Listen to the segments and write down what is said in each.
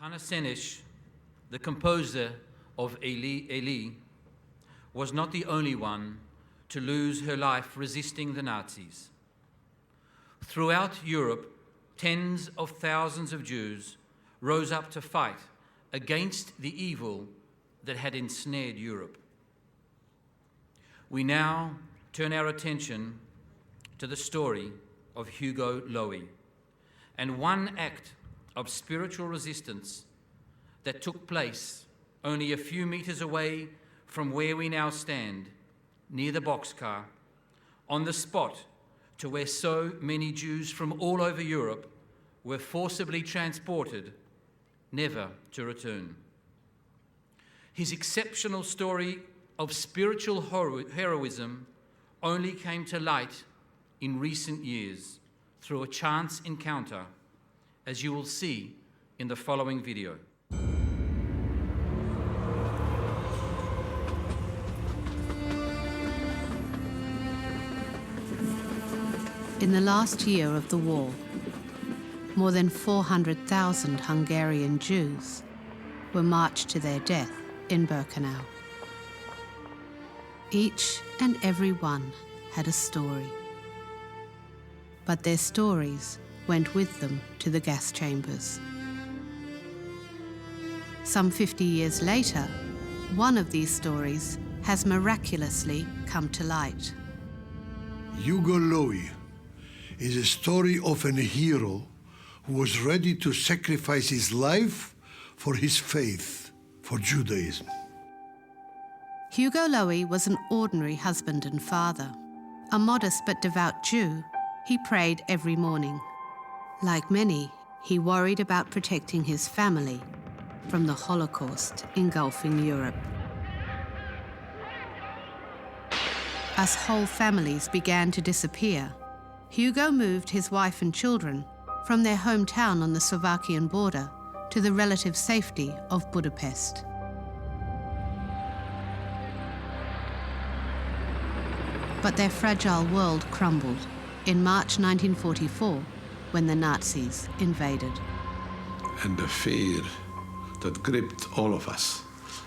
Anna Senish, the composer of Eli, was not the only one to lose her life resisting the Nazis. Throughout Europe, tens of thousands of Jews rose up to fight against the evil that had ensnared Europe. We now turn our attention to the story of Hugo Lowy and one act of spiritual resistance that took place only a few meters away from where we now stand, near the boxcar, on the spot to where so many Jews from all over Europe were forcibly transported, never to return. His exceptional story of spiritual heroism only came to light in recent years through a chance encounter, as you will see in the following video. In the last year of the war, more than 400,000 Hungarian Jews were marched to their death in Birkenau. Each and every one had a story, but their stories went with them to the gas chambers. Some 50 years later, one of these stories has miraculously come to light. Hugo Lowy is a story of a hero who was ready to sacrifice his life for his faith, for Judaism. Hugo Lowy was an ordinary husband and father. A modest but devout Jew, he prayed every morning. Like many, he worried about protecting his family from the Holocaust engulfing Europe. As whole families began to disappear, Hugo moved his wife and children from their hometown on the Slovakian border to the relative safety of Budapest. But their fragile world crumbled in March 1944 when the Nazis invaded. And the fear that gripped all of us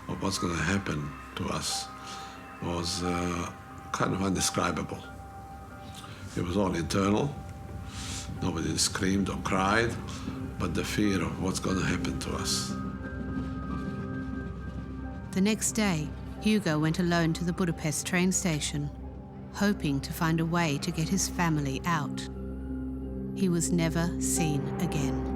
of what's going to happen to us was kind of indescribable. It was all internal. Nobody screamed or cried, but the fear of what's going to happen to us. The next day, Hugo went alone to the Budapest train station, hoping to find a way to get his family out. He was never seen again.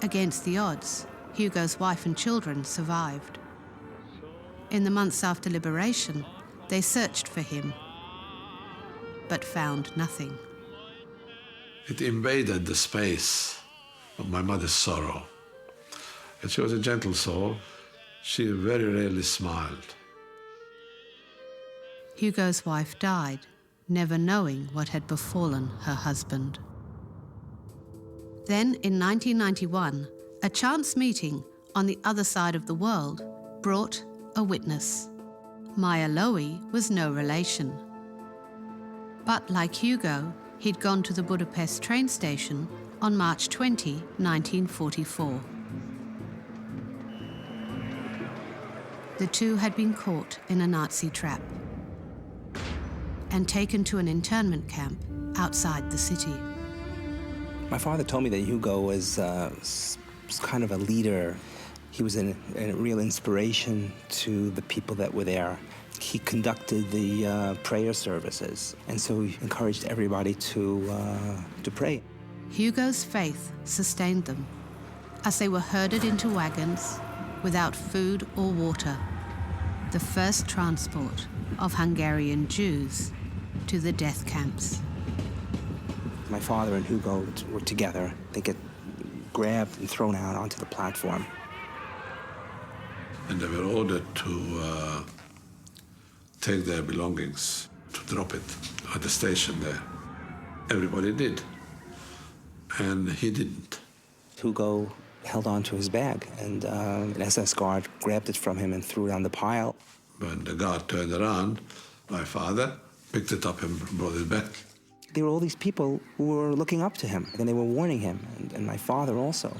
Against the odds, Hugo's wife and children survived. In the months after liberation, they searched for him, but found nothing. It invaded the space of my mother's sorrow. And she was a gentle soul. She very rarely smiled. Hugo's wife died, never knowing what had befallen her husband. Then, in 1991, a chance meeting on the other side of the world brought a witness. Maya Lowy was no relation. But like Hugo, he'd gone to the Budapest train station on March 20, 1944. The two had been caught in a Nazi trap and taken to an internment camp outside the city. My father told me that Hugo was kind of a leader. He was a real inspiration to the people that were there. He conducted the prayer services, and so he encouraged everybody to pray. Hugo's faith sustained them as they were herded into wagons without food or water, the first transport of Hungarian Jews to the death camps. My father and Hugo were together. They get grabbed and thrown out onto the platform. And they were ordered to take their belongings, to drop it at the station there. Everybody did, and he didn't. Hugo held on to his bag, and an SS guard grabbed it from him and threw it on the pile. When the guard turned around, my father picked it up and brought it back. There were all these people who were looking up to him, and they were warning him. And my father also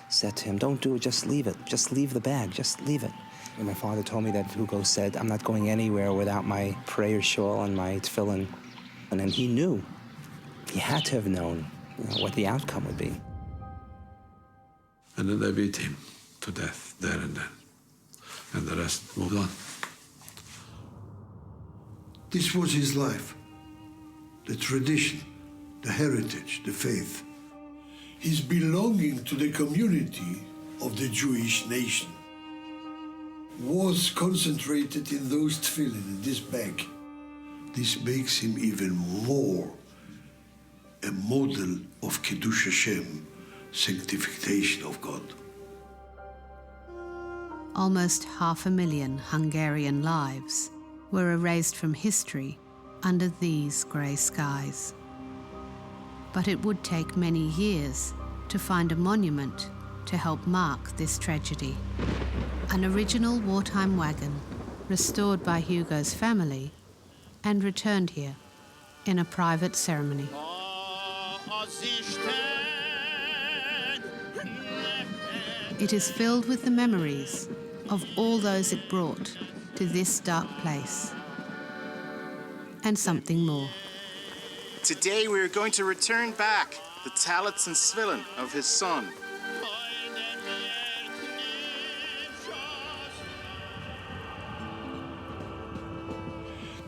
said to him, don't do it, just leave it. Just leave the bag, just leave it. And my father told me that Hugo said, I'm not going anywhere without my prayer shawl and my tefillin. And then he knew. He had to have known, what the outcome would be. And then they beat him to death there and then. And the rest moved on. This was his life. The tradition, the heritage, the faith. His belonging to the community of the Jewish nation was concentrated in those tefillin, in this bag. This makes him even more a model of Kiddush Hashem, sanctification of God. Almost 500,000 Hungarian lives were erased from history under these grey skies. But it would take many years to find a monument to help mark this tragedy. An original wartime wagon, restored by Hugo's family and returned here in a private ceremony. It is filled with the memories of all those it brought to this dark place. And something more. Today we are going to return back the talents and tefillin of his son.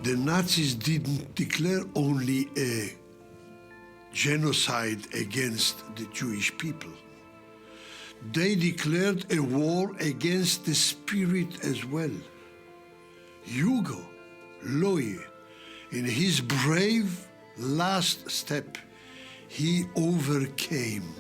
The Nazis didn't declare only a genocide against the Jewish people. They declared a war against the spirit as well. Hugo, Lowy, in his brave last step, he overcame